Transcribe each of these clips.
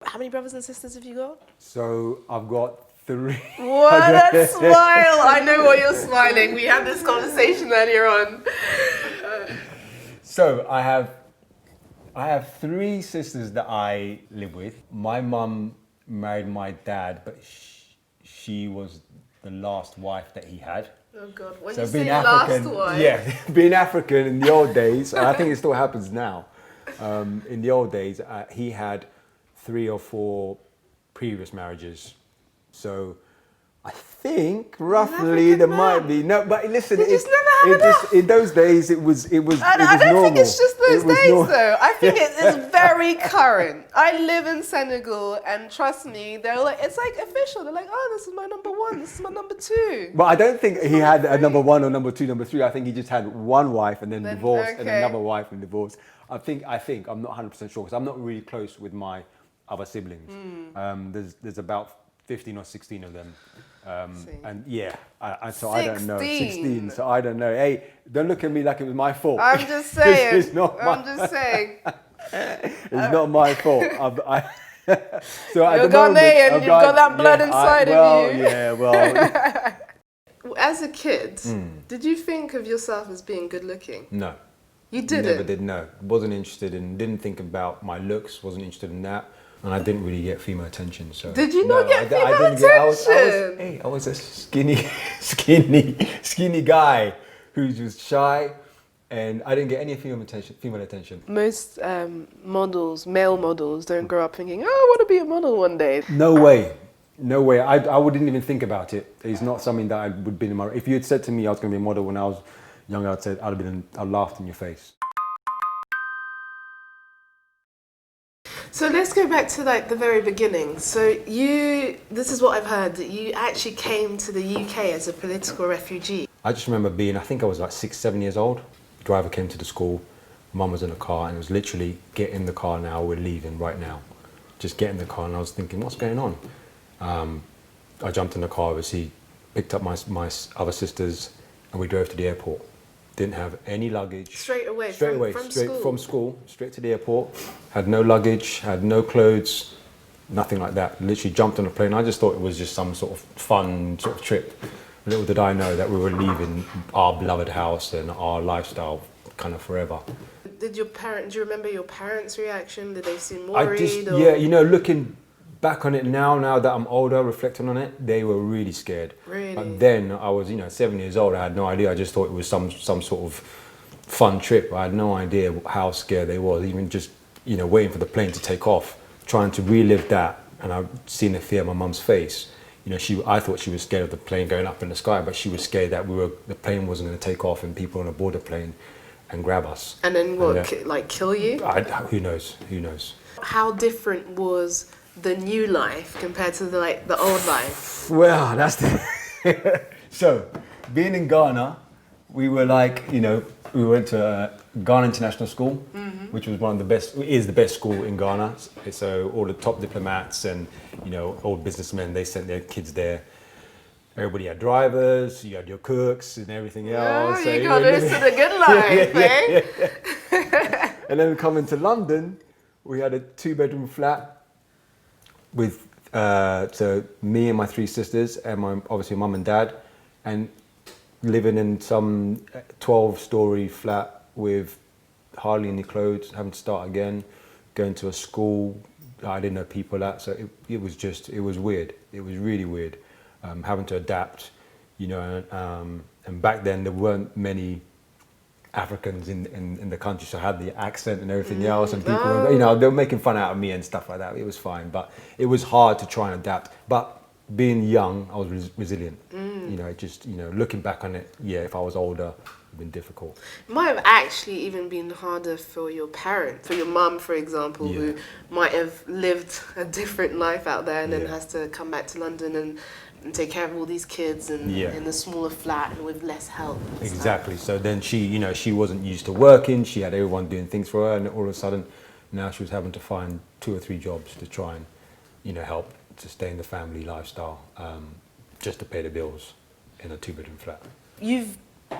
How many brothers and sisters have you got? So I've got 3. What a smile! I know why you're smiling. We had this conversation earlier on. So I have 3 sisters that I live with. My mum married my dad, but she was the last wife that he had. Oh God! When So you being say African, last wife, yeah, being African in the old days, and I think it still happens now. In the old days, he had 3 or 4 previous marriages. So I think roughly there might be no. But listen, in those days it was I don't normal. think it's just those days though. I think it is very current. I live in Senegal, and trust me, they're like, it's like official. They're like, oh, this is my number 1, this is my number 2. But I don't think he had a number 1 or number 2, number 3. I think he just had one wife and then divorced, and another wife and divorced. I think I'm not 100% sure because I'm not really close with my other siblings. There's about 15 or 16 of them. And yeah, so I don't know. 16, so I don't know. Hey, don't look at me like it was my fault. I'm just saying. It's not just saying. It's not my fault. So you're Ghanaian, you've got that blood inside of you. Yeah, well. As a kid, did you think of yourself as being good looking? No. You didn't? Never did, no. Wasn't interested in, didn't think about my looks, wasn't interested in that. And I didn't really get female attention. So did you not get female attention? I was a skinny guy who was shy, and I didn't get any female attention. Most male models, don't grow up thinking, oh, I want to be a model one day. No way. I wouldn't even think about it. It's not something that I would be in my. If you had said to me I was going to be a model when I was younger, I'd laughed in your face. So let's go back to like the very beginning. So this is what I've heard, that you actually came to the UK as a political refugee. I just remember I think I was like 6, 7 years old. The driver came to the school, Mum was in the car, and it was literally, get in the car now, we're leaving right now. Just get in the car, and I was thinking, what's going on? I jumped in the car, obviously, picked up my other sisters, and we drove to the airport. Didn't have any luggage. Straight away from school, straight to the airport. Had no luggage, had no clothes, nothing like that. Literally jumped on a plane. I just thought it was just some sort of fun sort of trip. Little did I know that we were leaving our beloved house and our lifestyle kind of forever. Do you remember your parents' reaction? Did they seem worried? Yeah, looking back on it now that I'm older, reflecting on it, they were really scared. Really? But then I was, 7 years old. I had no idea. I just thought it was some sort of fun trip. I had no idea how scared they were. Even just, waiting for the plane to take off, trying to relive that. And I've seen the fear on my mum's face. I thought she was scared of the plane going up in the sky, but she was scared that the plane wasn't going to take off and people on board the plane and grab us. And then what, kill you? Who knows? How different was the new life compared to the old life? Well, that's so being in Ghana, we were we went to Ghana International School, which was is the best school in Ghana. So all the top diplomats and old businessmen, they sent their kids there. Everybody had drivers, you had your cooks and everything else. Oh, you got used to the good life, yeah. And then coming to London, we had a 2-bedroom flat with so me and my 3 sisters and obviously mum and dad, and living in some 12-story flat with hardly any clothes, having to start again, going to a school I didn't know people at, so it was weird. It was really weird, having to adapt, and back then there weren't many Africans in the country, so I had the accent and everything else, and people, they were making fun out of me and stuff like that. It was fine, but it was hard to try and adapt. But being young, I was resilient. Looking back on it, if I was older, it would have been difficult. It might have actually even been harder for your parent, for your mum, for example, who might have lived a different life out there and then has to come back to London and and take care of all these kids and in a smaller flat and with less help. Exactly. So then she wasn't used to working. She had everyone doing things for her, and all of a sudden, now she was having to find 2 or 3 jobs to try and, help sustain the family lifestyle, just to pay the bills in a 2-bedroom flat. You've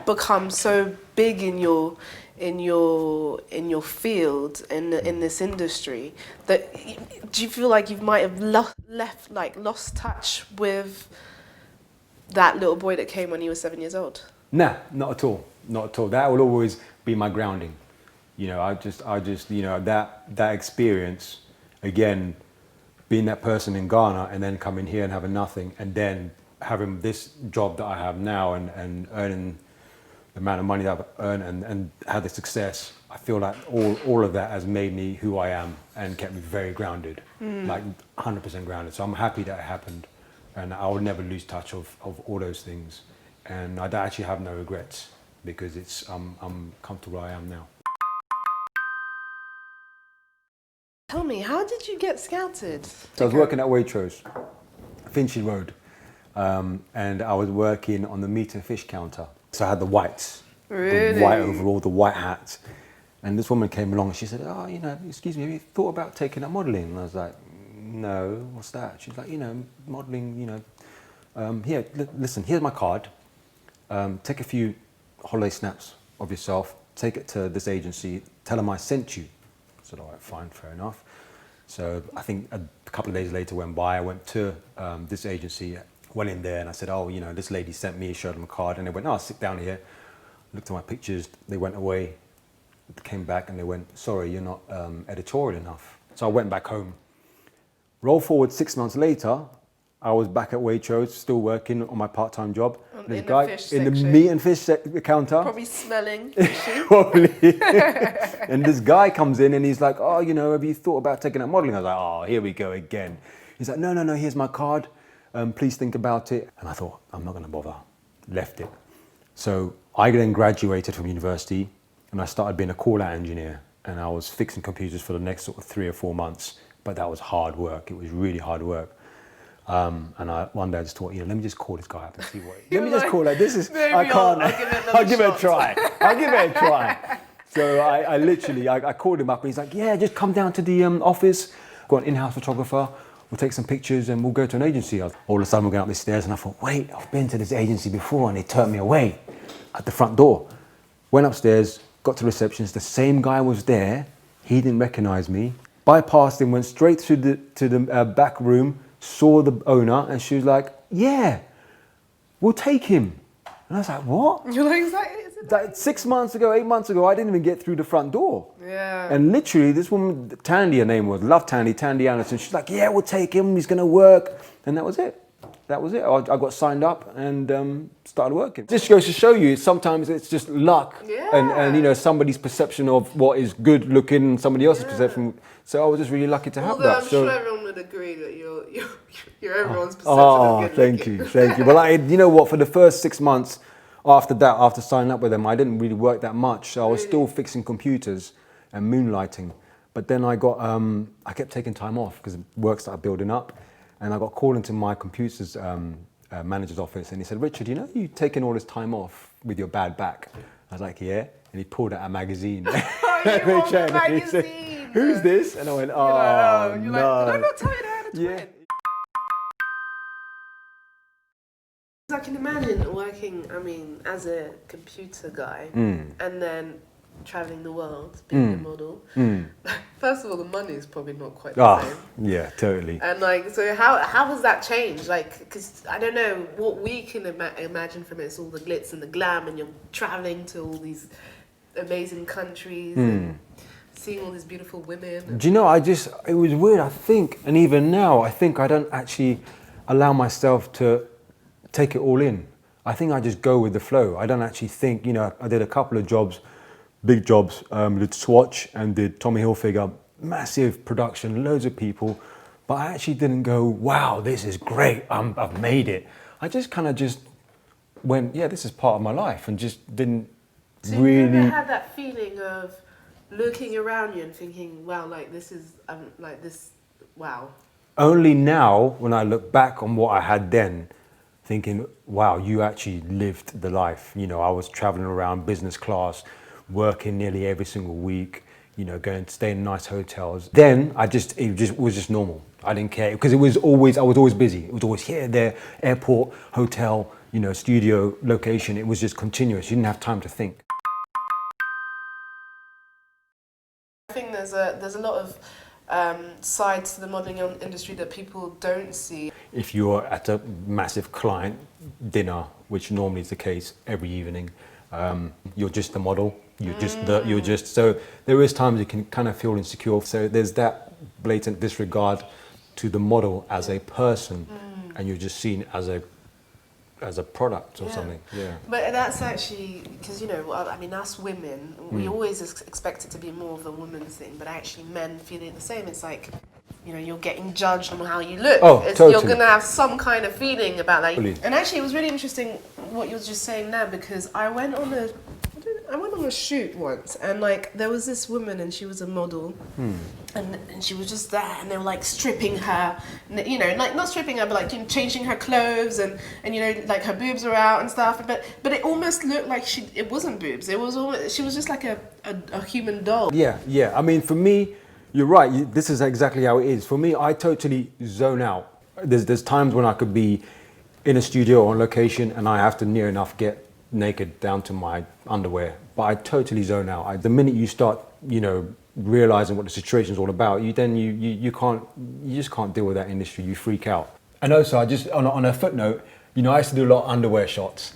become so big in your field in this industry that do you feel like you might have lost touch with that little boy that came when he was 7 years old? Nah, not at all. Not at all. That will always be my grounding. I just that experience, again, being that person in Ghana and then coming here and having nothing, and then having this job that I have now and earning the amount of money that I've earned and had the success, I feel like all of that has made me who I am and kept me very grounded, like 100% grounded. So I'm happy that it happened, and I will never lose touch of all those things. And I actually have no regrets because I'm comfortable where I am now. Tell me, how did you get scouted? So I was working at Waitrose, Finchley Road, and I was working on the meat and fish counter. So I had the whites, Really? the white overall, the white hat. And this woman came along and she said, "Oh, excuse me, have you thought about taking up modelling?" And I was like, "No, what's that?" She's like, modelling, here, listen, here's my card. Take a few holiday snaps of yourself, take it to this agency, tell them I sent you. I said, all right, fine, fair enough. So I think a couple of days later went by, I went to this agency, went in there and I said, oh, this lady sent me, showed them a card, and they went, oh, sit down here. Looked at my pictures, they went away, came back and they went, sorry, you're not editorial enough. So I went back home. Roll forward 6 months later, I was back at Waitrose, still working on my part-time job. This guy in the meat and fish counter. Probably smelling. Probably. And this guy comes in and he's like, oh, have you thought about taking up modelling? I was like, oh, here we go again. He's like, no, here's my card. Please think about it. And I thought, I'm not going to bother. Left it. So I then graduated from university and I started being a call-out engineer. And I was fixing computers for the next sort of 3 or 4 months. But that was hard work. It was really hard work. And one day I just thought, let me just call this guy up and see what. Let me just call it. This is. I can't. I'll give it a try. I'll give it a try. So I literally called him up and he's like, yeah, just come down to the office. Got an in-house photographer. We'll take some pictures and we'll go to an agency. All of a sudden we're going up the stairs and I thought, wait, I've been to this agency before and they turned me away at the front door. Went upstairs, got to reception. The same guy was there. He didn't recognise me. Bypassed him, went straight to the back room. Saw the owner and she was like, yeah, we'll take him. And I was like, what? You're like, is it like 6 months ago, 8 months ago, I didn't even get through the front door. Yeah. And literally this woman, Tandy, her name was, love Tandy Anderson. She's like, yeah, we'll take him, he's gonna work. And that was it. That was it. I got signed up and started working. This goes to show you, sometimes it's just luck and somebody's perception of what is good looking and somebody else's perception. So I was just really lucky to have that. I'm sure everyone would agree that you're everyone's perception of good looking. Thank you. Well, you know what? For the first 6 months after that, after signing up with them, I didn't really work that much. So I was still fixing computers and moonlighting. But then I kept taking time off because work started building up. And I got called into my computer's manager's office and he said, Richard, you're taking all this time off with your bad back. I was like, yeah. And he pulled out a magazine. Oh, you want the magazine? Who's this? And I went, oh, no. Did I not tell you that I had a twin? Yeah. I can imagine working, as a computer guy and then traveling the world, being a model. First of all, the money is probably not quite the same. Yeah, totally. And so how has that changed? Because I don't know, what we can imagine from it is all the glitz and the glam, and you're traveling to all these amazing countries and seeing all these beautiful women. Do you know, it was weird, I think, and even now, I think I don't actually allow myself to take it all in. I think I just go with the flow. I don't actually think, I did a couple of jobs, big jobs, did Swatch and did Tommy Hilfiger, massive production, loads of people, but I actually didn't go, wow, this is great, I've made it. I just kind of just went, yeah, this is part of my life, and just didn't really... You never had that feeling of looking around you and thinking, wow, wow. Only now, when I look back on what I had then, thinking, wow, you actually lived the life. You know, I was traveling around business class, working nearly every single week, you know, going to stay in nice hotels. Then it was just normal. I didn't care because I was always busy. It was always here, there, airport, hotel, you know, studio, location. It was just continuous. You didn't have time to think. I think there's a lot of sides to the modelling industry that people don't see. If you're at a massive client dinner, which normally is the case every evening, you're just the model. You're just so there is times you can kind of feel insecure. So there's that blatant disregard to the model as a person, and you're just seen as a product or something. Yeah. But that's actually because, you know, I mean, us women, we always expect it to be more of a woman's thing, but actually men feel it the same. It's like, you know, you're getting judged on how you look. Oh, totally. You're going to have some kind of feeling about that. Totally. And actually, it was really interesting what you were just saying now, because I went on a shoot once, and like there was this woman, and she was a model, and she was just there, and they were like stripping her, you know, like not stripping her, but like, you know, changing her clothes, and you know, like her boobs were out and stuff, but it almost looked like it wasn't boobs. It was almost, she was just like a human doll. Yeah. I mean, for me, you're right. This is exactly how it is. For me, I totally zone out. There's times when I could be in a studio or on location, and I have to near enough get naked down to my underwear, but I totally zone out. The minute you start, you know, realizing what the situation is all about, you just can't deal with that industry. You freak out. And also, I just on a footnote, you know, I used to do a lot of underwear shots,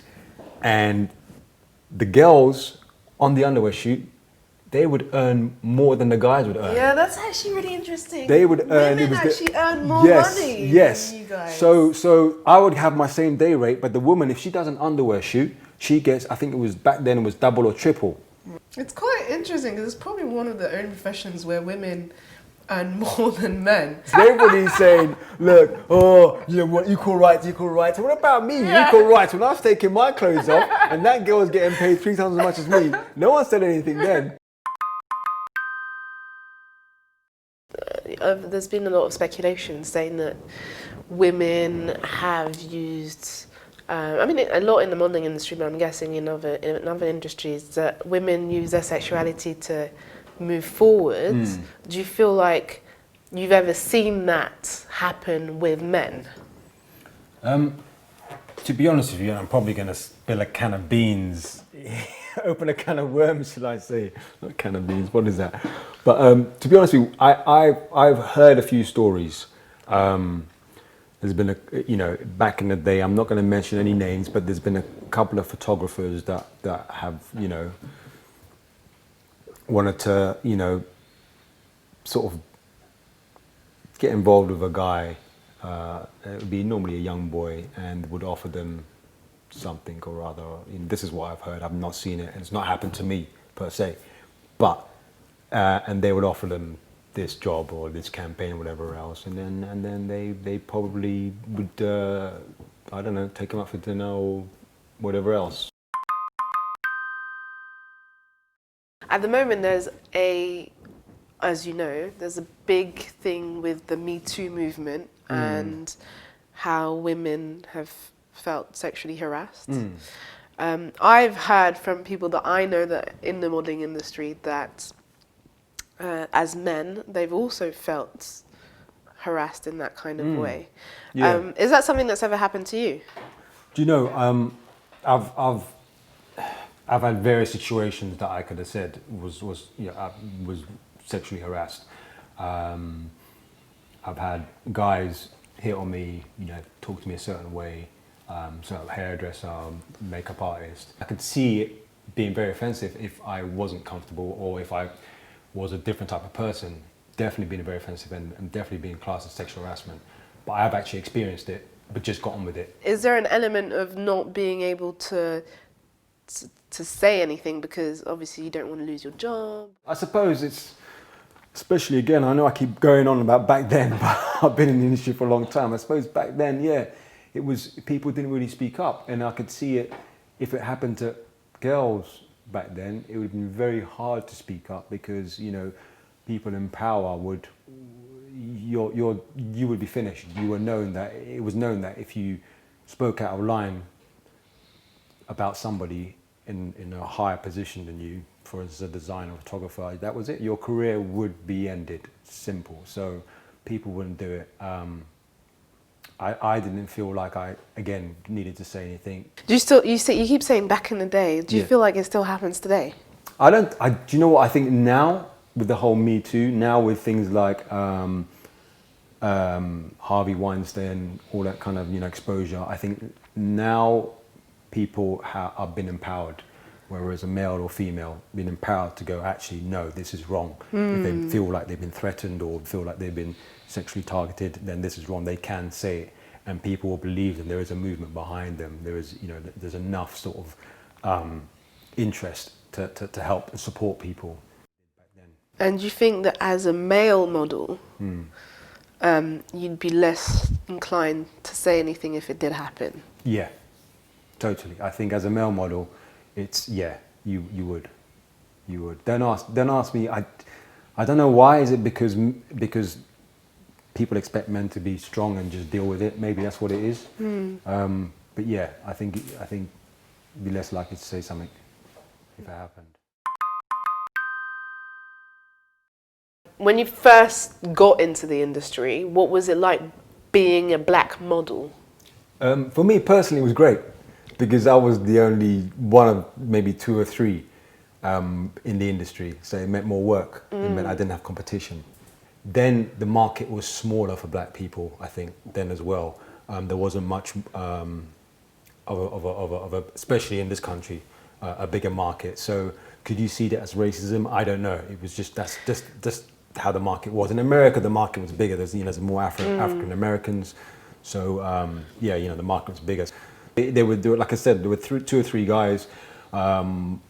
and the girls on the underwear shoot, they would earn more than the guys would earn. Yeah, that's actually really interesting. They would earn. Women actually earn more money than you guys. So I would have my same day rate, but the woman, if she does an underwear shoot, she gets, I think it was back then, it was double or triple. It's quite interesting because it's probably one of the only professions where women earn more than men. Everybody's saying, look, oh, you know what, equal rights. What about me? Yeah. Equal rights. When I was taking my clothes off and that girl was getting paid 3 times as much as me, no one said anything then. There's been a lot of speculation saying that women have used, I mean, a lot in the modelling industry, but I'm guessing in other industries, that women use their sexuality to move forwards. Do you feel like you've ever seen that happen with men? To be honest with you, I'm probably going to spill a can of beans, open a can of worms, shall I say? Not a can of beans, what is that? But to be honest with you, I've heard a few stories. There's been you know, back in the day, I'm not going to mention any names, but there's been a couple of photographers that have, you know, wanted to, you know, sort of get involved with a guy. It would be normally a young boy, and would offer them something or other. This is what I've heard. I've not seen it, and it's not happened to me per se. But and they would offer them this job or this campaign or whatever else, and then they probably would I don't know, take them out for dinner or whatever else. At the moment, as you know, there's a big thing with the Me Too movement and how women have felt sexually harassed. I've heard from people that I know that in the modelling industry that as men, they've also felt harassed in that kind of way. Yeah. Is that something that's ever happened to you? Do you know, I've had various situations that I could have said was sexually harassed. I've had guys hit on me, you know, talk to me a certain way, so hairdresser, makeup artist. I could see it being very offensive if I wasn't comfortable, or if I was a different type of person. Definitely being very offensive and definitely being classed as sexual harassment. But I have actually experienced it, but just got on with it. Is there an element of not being able to say anything because obviously you don't want to lose your job? I suppose it's, especially again, I know I keep going on about back then, but I've been in the industry for a long time. I suppose back then, yeah, it was, people didn't really speak up, and I could see it, if it happened to girls back then, it would have been very hard to speak up, because, you know, people in power would, you would be finished. You were known that, it was known that if you spoke out of line about somebody in a higher position than you, for as a designer or photographer, that was it. Your career would be ended. Simple. So people wouldn't do it. I didn't feel like I, again, needed to say anything. Do you still, you keep saying back in the day, do you feel like it still happens today? Do you know what I think now with the whole Me Too, now with things like Harvey Weinstein, all that kind of, exposure, I think now people have been empowered, whereas a male or female been empowered to go, actually, no, this is wrong. If they feel like they've been threatened or feel like they've been sexually targeted, then this is wrong. They can say it, and people will believe them. There is a movement behind them. There is, there's enough sort of interest to help and support people back then. And do you think that as a male model, you'd be less inclined to say anything if it did happen? Yeah, totally. I think as a male model, it's, you would. Don't ask me. I don't know why. Is it because people expect men to be strong and just deal with it? Maybe that's what it is. But yeah, I think you'd be less likely to say something if it happened. When you first got into the industry, what was it like being a black model? For me personally, it was great because I was the only one of maybe 2 or 3 in the industry. So it meant more work. It meant I didn't have competition. Then the market was smaller for black people, I think, then as well. There wasn't much especially in this country, a bigger market. So could you see that as racism? I don't know. It was that's just how the market was. In America, the market was bigger. There's more African Americans. So the market was bigger. They would do it, like I said, there were 2 or 3 guys. One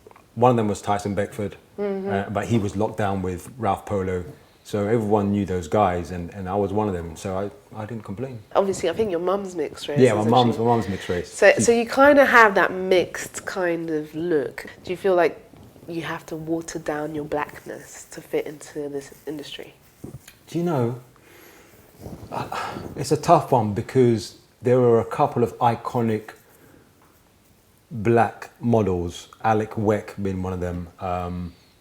of them was Tyson Beckford, but he was locked down with Ralph Polo. So everyone knew those guys, and I was one of them. So I didn't complain. Obviously, I think your mum's mixed race. Yeah, my mum's mixed race. So you kind of have that mixed kind of look. Do you feel like you have to water down your blackness to fit into this industry? Do you know, it's a tough one because there were a couple of iconic black models, Alec Weck being one of them,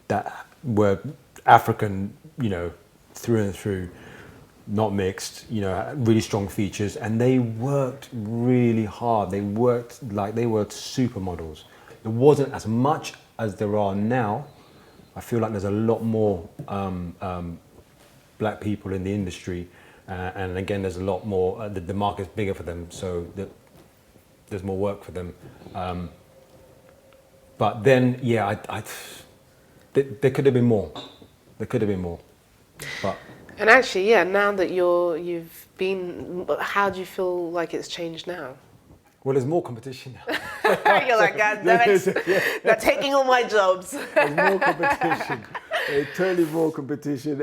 that were African, through and through, not mixed, really strong features, and they worked really hard. They worked like they were supermodels. There wasn't as much as there are now. I feel like there's a lot more black people in the industry, and again, there's a lot more. The market's bigger for them, so there's more work for them. But then, there could have been more. There could have been more. But and actually, now that you've been, how do you feel like it's changed now? Well, there's more competition now. You're like, God damn it, they're taking all my jobs. There's more competition. There's totally more competition,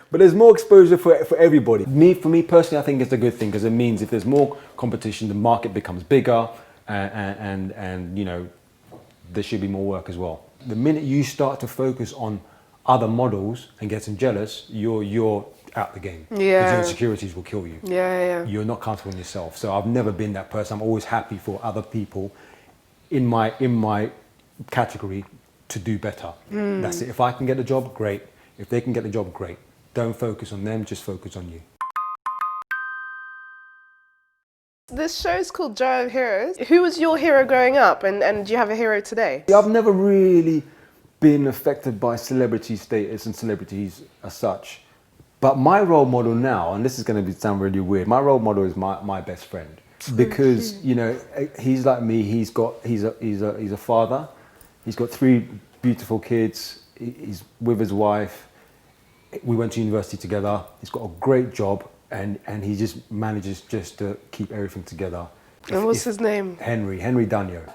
but there's more exposure for everybody. For me personally, I think it's a good thing because it means if there's more competition, the market becomes bigger, and there should be more work as well. The minute you start to focus on other models and getting jealous, you're out the game. Because your insecurities will kill you. You're not comfortable in yourself. So I've never been that person. I'm always happy for other people in my category to do better. That's it. If I can get a job, great. If they can get the job, great. Don't focus on them, just focus on you. This show's called Joy of Heroes. Who was your hero growing up, and do you have a hero today? I've never really been affected by celebrity status and celebrities as such. But my role model now, and this is going to sound really weird, my role model is my best friend. Because, he's like me, he's a father, he's got 3 beautiful kids, he's with his wife, we went to university together, he's got a great job, and he just manages just to keep everything together. And what's his name? Henry Danio.